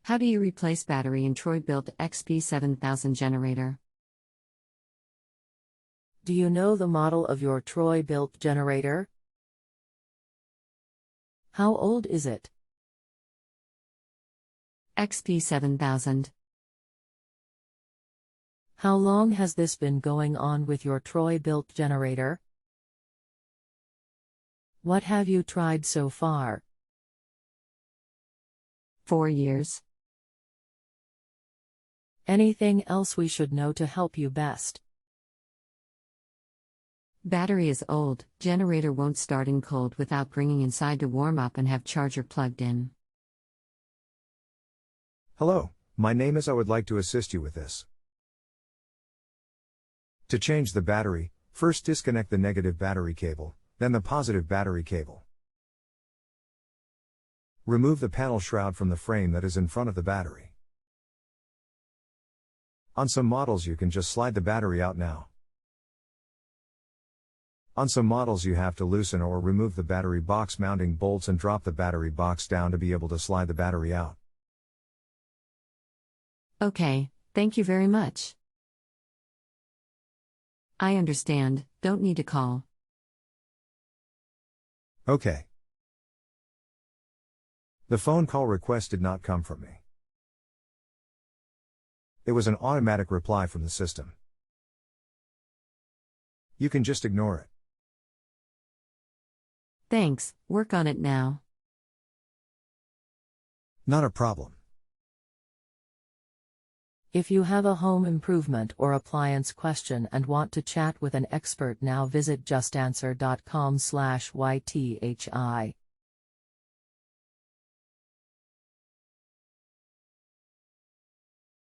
How do you replace battery in Troy-Bilt XP 7000 generator? Do you know the model of your Troy-Bilt generator? How old is it? XP 7000. How long has this been going on with your Troy-Bilt generator? What have you tried so far? 4 years. Anything else we should know to help you best? Battery is old, generator won't start in cold without bringing inside to warm up and have charger plugged in. Hello, my name is. I would like to assist you with this. To change the battery, first disconnect the negative battery cable, then the positive battery cable. Remove the panel shroud from the frame that is in front of the battery. On some models you can just slide the battery out now. On some models you have to loosen or remove the battery box mounting bolts and drop the battery box down to be able to slide the battery out. Okay, thank you very much. I understand, don't need to call. Okay. The phone call request did not come from me. It was an automatic reply from the system. You can just ignore it. Thanks, work on it now. Not a problem. If you have a home improvement or appliance question and want to chat with an expert now, visit justanswer.com/ythi.